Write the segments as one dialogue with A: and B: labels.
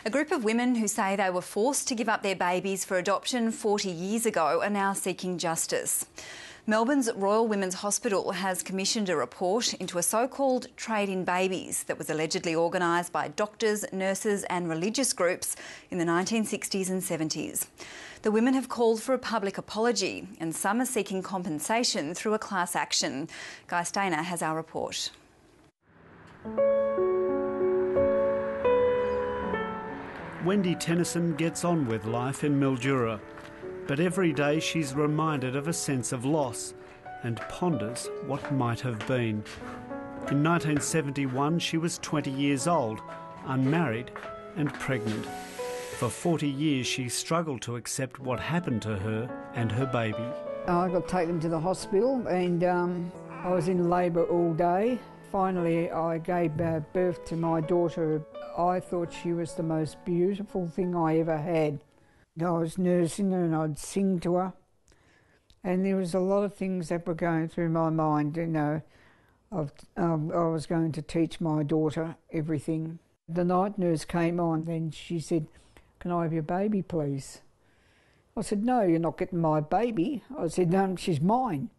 A: A group of women who say they were forced to give up their babies for adoption 40 years ago are now seeking justice. Melbourne's Royal Women's Hospital has commissioned a report into a so-called trade in babies that was allegedly organised by doctors, nurses and religious groups in the 1960s and 70s. The women have called for a public apology and some are seeking compensation through a class action. Guy Stainer has our report.
B: Wendy Tennyson gets on with life in Mildura, but every day she's reminded of a sense of loss and ponders what might have been. In 1971 she was 20 years old, unmarried and pregnant. For 40 years she struggled to accept what happened to her and her baby.
C: I got taken to the hospital and I was in labour all day. Finally I gave birth to my daughter. I thought she was the most beautiful thing I ever had. I was nursing her and I'd sing to her. And there was a lot of things that were going through my mind, you know. I was going to teach my daughter everything. The night nurse came on and she said, "Can I have your baby, please?" I said, "No, you're not getting my baby." I said, "No, she's mine."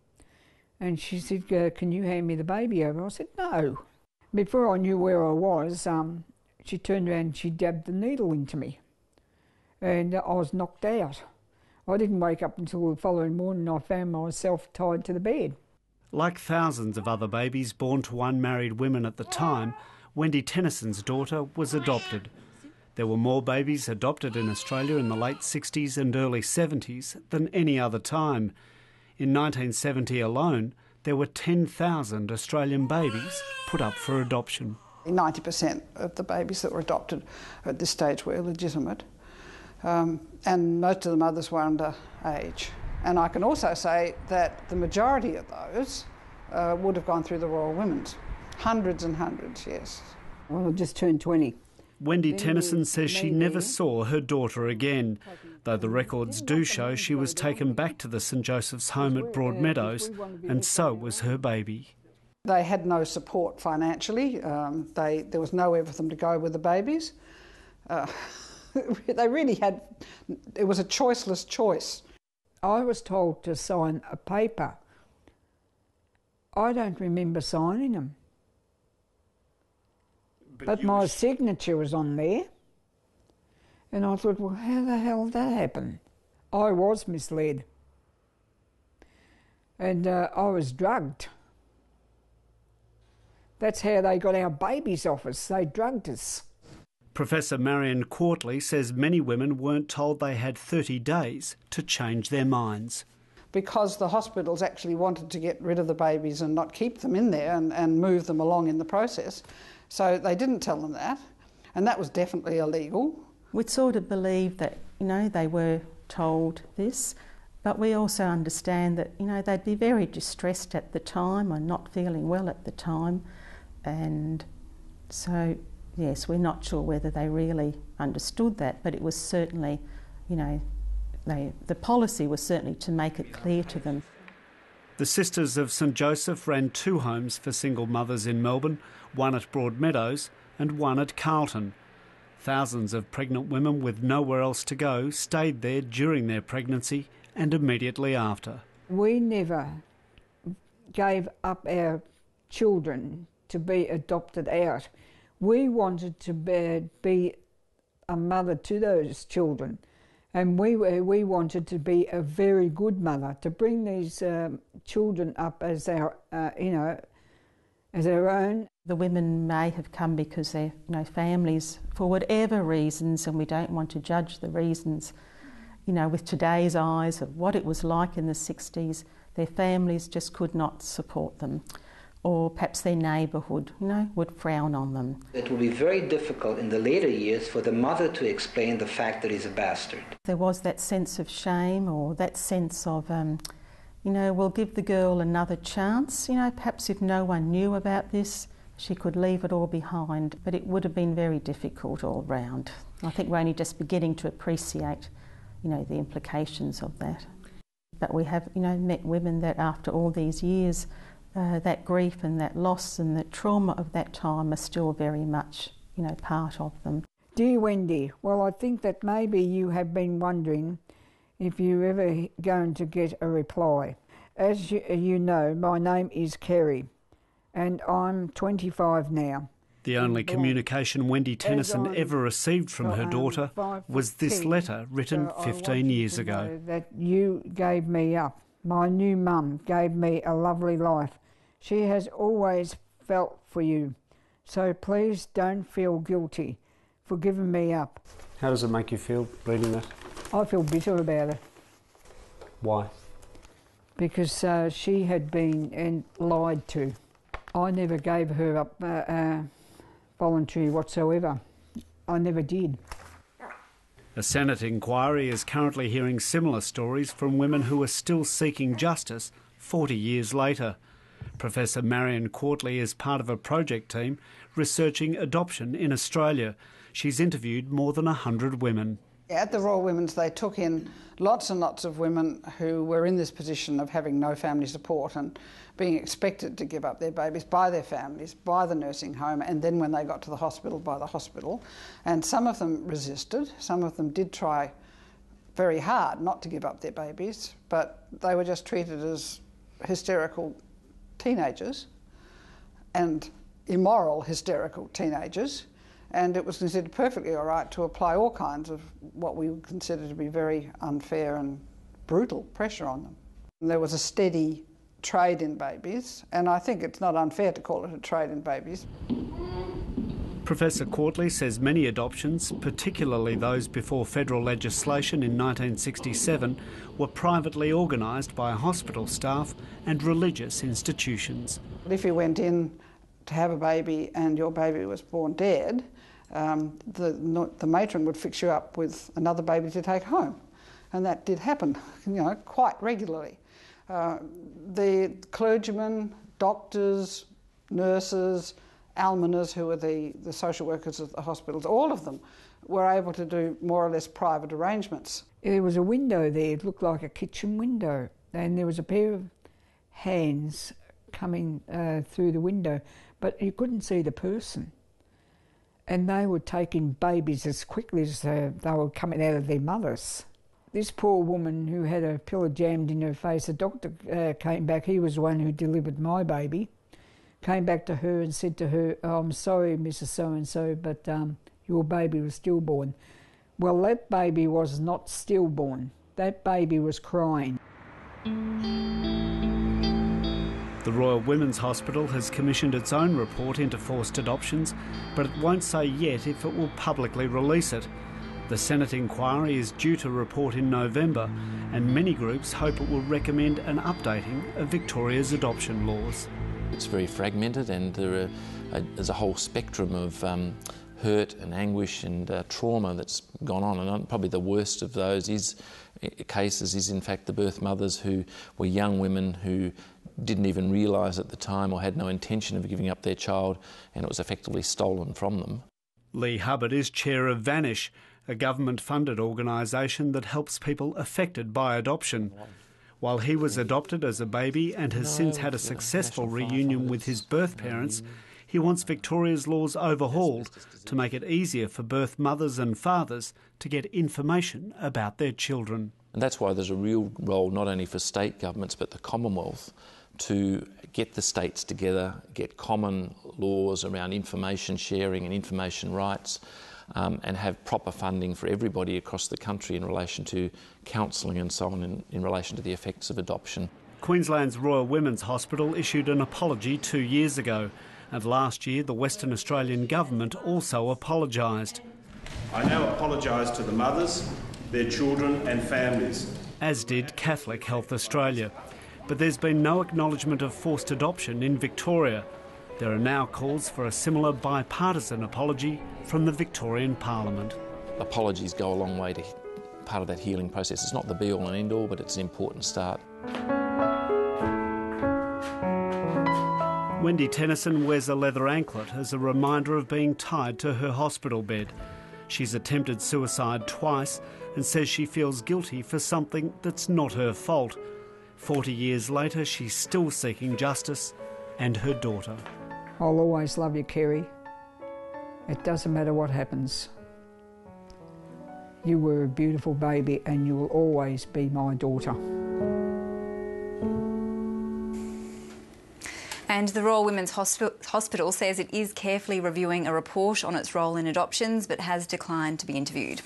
C: And she said, "Can you hand me the baby over?" I said, "No." Before I knew where I was, she turned around and she dabbed the needle into me. And I was knocked out. I didn't wake up until the following morning. I found myself tied to the bed.
B: Like thousands of other babies born to unmarried women at the time, Wendy Tennyson's daughter was adopted. There were more babies adopted in Australia in the late 60s and early 70s than any other time. In 1970 alone, there were 10,000 Australian babies put up for adoption.
D: 90% of the babies that were adopted at this stage were illegitimate. And most of the mothers were under age. And I can also say that the majority of those would have gone through the Royal Women's. Hundreds and hundreds, yes.
C: Well, I just turned 20.
B: Wendy Tennyson says she never saw her daughter again, though the records do show she was taken back to the St Joseph's home at Broadmeadows, and so was her baby.
D: They had no support financially. There was nowhere for them to go with the babies. They really had, it was a choiceless choice.
C: I was told to sign a paper. I don't remember signing them. But my signature was on there. And I thought, well, how the hell did that happen? I was misled. And I was drugged. That's how they got our babies off us. They drugged us.
B: Professor Marion Quartley says many women weren't told they had 30 days to change their minds.
D: Because the hospitals actually wanted to get rid of the babies and not keep them in there and move them along in the process. So they didn't tell them that, and that was definitely illegal.
E: We'd sort of believe that, you know, they were told this, but we also understand that, you know, they'd be very distressed at the time and not feeling well at the time. And so, yes, we're not sure whether they really understood that, but it was certainly, you know, the policy was certainly to make it clear to them.
B: The Sisters of St Joseph ran 2 homes for single mothers in Melbourne, one at Broadmeadows and one at Carlton. Thousands of pregnant women with nowhere else to go stayed there during their pregnancy and immediately after.
C: We never gave up our children to be adopted out. We wanted to be a mother to those children, and we wanted to be a very good mother, to bring these children up as our, you know, as our own.
E: The women may have come because their, you know, families, for whatever reasons, and we don't want to judge the reasons, you know, with today's eyes of what it was like in the 60s, their families just could not support them. Or perhaps their neighbourhood, you know, would frown on them.
F: It will be very difficult in the later years for the mother to explain the fact that he's a bastard.
E: There was that sense of shame, or that sense of, you know, we'll give the girl another chance. You know, perhaps if no one knew about this, she could leave it all behind. But it would have been very difficult all round. I think we're only just beginning to appreciate, you know, the implications of that. But we have, you know, met women that after all these years, that grief and that loss and the trauma of that time are still very much, you know, part of them.
C: Dear Wendy, well, I think that maybe you have been wondering if you're ever going to get a reply. As you know, my name is Kerry, and I'm 25 now.
B: The only communication Wendy Tennyson ever received from her daughter was this letter written 15 years ago.
C: That you gave me up. My new mum gave me a lovely life. She has always felt for you. So please don't feel guilty for giving me up.
B: How does it make you feel reading that?
C: I feel bitter about it.
B: Why?
C: Because she had been lied to. I never gave her up voluntary whatsoever. I never did.
B: A Senate inquiry is currently hearing similar stories from women who are still seeking justice 40 years later. Professor Marion Courtley is part of a project team researching adoption in Australia. She's interviewed more than 100 women.
D: At the Royal Women's, they took in lots and lots of women who were in this position of having no family support and being expected to give up their babies by their families, by the nursing home, and then when they got to the hospital, by the hospital. And some of them resisted, some of them did try very hard not to give up their babies, but they were just treated as hysterical teenagers and immoral hysterical teenagers. And it was considered perfectly all right to apply all kinds of what we would consider to be very unfair and brutal pressure on them. And there was a steady trade in babies, and I think it's not unfair to call it a trade in babies.
B: Professor Courtley says many adoptions, particularly those before federal legislation in 1967, were privately organised by hospital staff and religious institutions.
D: If you went in to have a baby and your baby was born dead, the matron would fix you up with another baby to take home. And that did happen, quite regularly. The clergymen, doctors, nurses, almoners, who were the social workers at the hospitals, all of them were able to do more or less private arrangements.
C: There was a window there, it looked like a kitchen window, and there was a pair of hands coming through the window, but you couldn't see the person. And they were taking babies as quickly as they were coming out of their mothers. This poor woman who had a pillar jammed in her face, the doctor came back, he was the one who delivered my baby, came back to her and said to her, "Oh, I'm sorry, Mrs. So-and-so, but your baby was stillborn." Well, that baby was not stillborn. That baby was crying.
B: The Royal Women's Hospital has commissioned its own report into forced adoptions, but it won't say yet if it will publicly release it. The Senate inquiry is due to report in November, and many groups hope it will recommend an updating of Victoria's adoption laws.
G: It's very fragmented, and there's a whole spectrum of hurt and anguish and trauma that's gone on, and probably the worst of those cases is in fact the birth mothers who were young women who didn't even realise at the time or had no intention of giving up their child, and it was effectively stolen from them.
B: Lee Hubbard is chair of Vanish, a government-funded organisation that helps people affected by adoption. While he was adopted as a baby and has since had a successful reunion with his birth parents, he wants Victoria's laws overhauled to make it easier for birth mothers and fathers to get information about their children.
G: And that's why there's a real role not only for state governments but the Commonwealth to get the states together, get common laws around information sharing and information rights, and have proper funding for everybody across the country in relation to counselling and so on in relation to the effects of adoption.
B: Queensland's Royal Women's Hospital issued an apology 2 years ago, and last year the Western Australian Government also apologised.
H: I now apologise to the mothers, their children and families.
B: As did Catholic Health Australia. But there's been no acknowledgement of forced adoption in Victoria. There are now calls for a similar bipartisan apology from the Victorian Parliament.
G: Apologies go a long way to part of that healing process. It's not the be-all and end-all, but it's an important start.
B: Wendy Tennyson wears a leather anklet as a reminder of being tied to her hospital bed. She's attempted suicide twice and says she feels guilty for something that's not her fault. 40 years later, she's still seeking justice and her daughter.
C: I'll always love you, Kerry. It doesn't matter what happens. You were a beautiful baby and you will always be my daughter.
A: And the Royal Women's Hospital says it is carefully reviewing a report on its role in adoptions but has declined to be interviewed.